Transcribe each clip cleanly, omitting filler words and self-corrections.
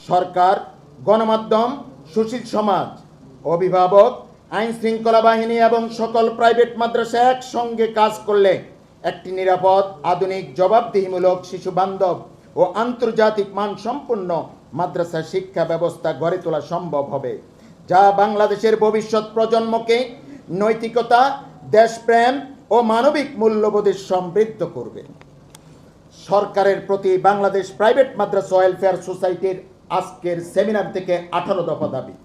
সরকার, গণমাধ্যম, সুশীল সমাজ, অভিভাবক, আইন শৃঙ্খলা বাহিনী এবং সকল প্রাইভেট মাদ্রাসা একসঙ্গে কাজ করলে একটি নিরাপদ, আধুনিক, জবাবদিহিমূলক, শিশু বান্ধব ও আন্তর্জাতিক মানসম্পন্ন মাদ্রাসা শিক্ষা ব্যবস্থা গড়ে তোলা সম্ভব হবে, যা বাংলাদেশের ভবিষ্যৎ প্রজন্মকে নৈতিকতা, দেশপ্রেম ও মানবিক মূল্যবোধে সমৃদ্ধ করবে। সরকারের প্রতি বাংলাদেশ প্রাইভেট মাদ্রাসা ওয়েলফেয়ার সোসাইটির আজকের সেমিনার থেকে 18 দফা দাবি।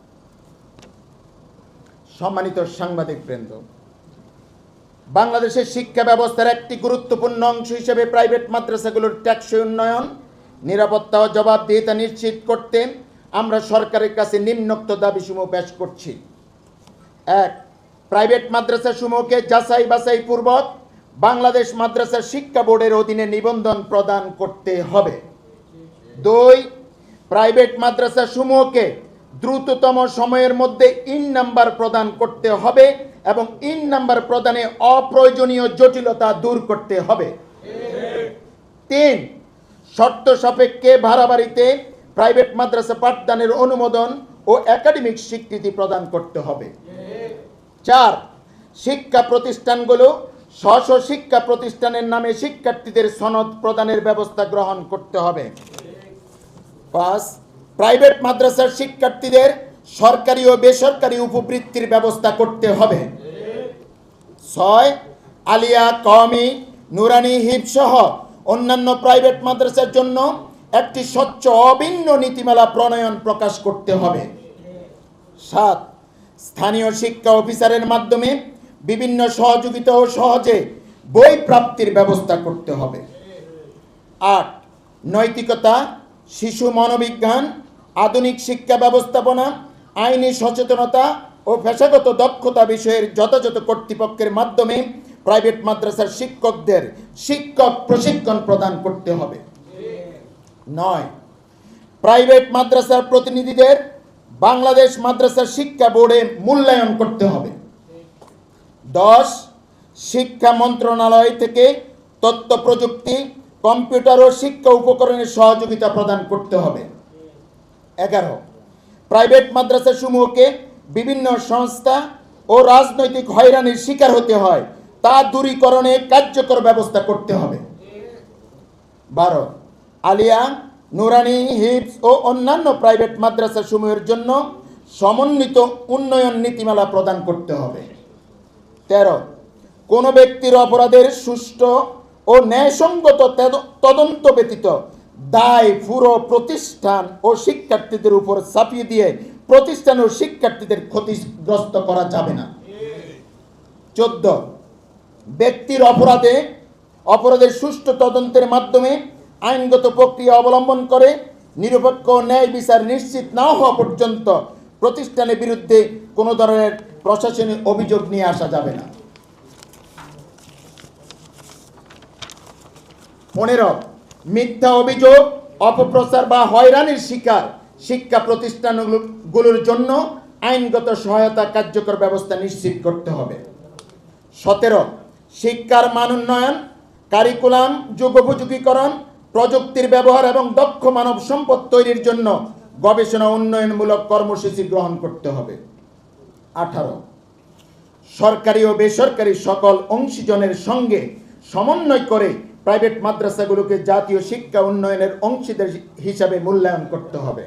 সম্মানিত সাংবাদিকবৃন্দ, বাংলাদেশের শিক্ষা ব্যবস্থার একটি গুরুত্বপূর্ণ অংশ হিসেবে প্রাইভেট মাদ্রাসাগুলোর টেকসই উন্নয়ন, নিরাপত্তা ও জবাবদিহিতা নিশ্চিত করতে আমরা সরকারের কাছে নিম্নোক্ত দাবিসমূহ পেশ করছি। 1. প্রাইভেট মাদ্রাসাসমূহকে যাচাই বাছাই পূর্বক বাংলাদেশ মাদ্রাসা শিক্ষা বোর্ডের অধীনে নিবন্ধন প্রদান করতে হবে। 2. প্রাইভেট মাদ্রাসাসমূহকে দ্রুততম সময়ের মধ্যে ইন নাম্বার প্রদান করতে হবে এবং ইন নাম্বার প্রদানে অপ্রয়োজনীয় জটিলতা দূর করতে হবে। 3. শর্ত সাপেক্ষে ভাড়া বাড়িতে প্রাইভেট মাদ্রাসা পাঠদানের অনুমোদন ও একাডেমিক স্বীকৃতি প্রদান করতে হবে। 4. শিক্ষা প্রতিষ্ঠানগুলো স্ব শিক্ষা প্রতিষ্ঠানের নামে শিক্ষার্থীদের সনদ প্রদানের ব্যবস্থা গ্রহণ করতে হবে। 5. প্রাইভেট মাদ্রাসার শিক্ষার্থীদের সরকারি ও বেসরকারি উপবৃত্তির ব্যবস্থা করতে হবে। 6. আলিয়া, কওমি, নুরানি, হিফজ সহ অন্যান্য প্রাইভেট মাদ্রাসার জন্য একটি স্বচ্ছ অভিন্ন নীতিমালা প্রণয়ন প্রকাশ করতে হবে। 7. স্থানীয় শিক্ষা অফিসারের মাধ্যমে বিভিন্ন সহযোগিতা ও সহজে বই প্রাপ্তির ব্যবস্থা করতে হবে। 8. নৈতিকতা, শিশু মনোবিজ্ঞান, আধুনিক শিক্ষা ব্যবস্থাপনা, আইনি সচেতনতা ও পেশাগত দক্ষতা বিষয়ের যথাযথ কর্তৃপক্ষের মাধ্যমে প্রাইভেট মাদ্রাসার শিক্ষকদের শিক্ষক প্রশিক্ষণ প্রদান করতে হবে। 9. প্রাইভেট মাদ্রাসার প্রতিনিধিদের বাংলাদেশ মাদ্রাসা শিক্ষা বোর্ডে মূল্যায়ন করতে হবে। 10. শিক্ষা মন্ত্রণালয় থেকে তথ্য প্রযুক্তি, কম্পিউটার ও শিক্ষা উপকরণের সহযোগিতা প্রদান করতে হবে। 11. প্রাইভেট মাদ্রাসাসমূহকে বিভিন্ন সংস্থা ও রাজনৈতিক হয়রানির শিকার হতে হয় তা দূরীকরণে কার্যকর ব্যবস্থা করতে হবে। 12. আলিয়া, নুরানি, হিফজ ও অন্যান্য প্রাইভেট মাদ্রাসাসমূহের জন্য সমন্বিত উন্নয়ন নীতিমালা প্রদান করতে হবে। 13. কোনো ব্যক্তির অপরাধের সুষ্ঠু ও ন্যায়সঙ্গত তদন্ত ব্যতীত দায় পুরো প্রতিষ্ঠান ও শিক্ষার্থীদের উপর চাপিয়ে দিয়ে প্রতিষ্ঠান ও শিক্ষার্থীদের ক্ষতিগ্রস্ত করা যাবে না। 14. ব্যক্তির অপরাধের সুষ্ঠু তদন্তের মাধ্যমে আইনগত প্রক্রিয়া অবলম্বন করে নিরপেক্ষ ন্যায় বিচার নিশ্চিত না হওয়া পর্যন্ত প্রতিষ্ঠানের বিরুদ্ধে কোনো ধরনের প্রশাসনিক অভিযোগ নিয়ে আসা যাবে না। 15. মিথ্যা অভিযোগ, অপপ্রচার বা হয়রানির শিকার শিক্ষা প্রতিষ্ঠানগুলোর জন্য আইনগত সহায়তা কার্যকর ব্যবস্থা নিশ্চিত করতে হবে। 17. শিক্ষার মান উন্নয়ন, কারিকুলাম যুগোপযোগীকরণ, প্রযুক্তির ব্যবহার এবং দক্ষ মানব সম্পদ তৈরির জন্য গবেষণা উন্নয়নমূলক কর্মসূচি গ্রহণ করতে হবে। 18. সরকারি ও বেসরকারি সকল অংশীজনের সঙ্গে সমন্বয় করে প্রাইভেট মাদ্রাসাগুলোকে জাতীয় শিক্ষা উন্নয়নের অংশীদার হিসাবে মূল্যায়ন করতে হবে।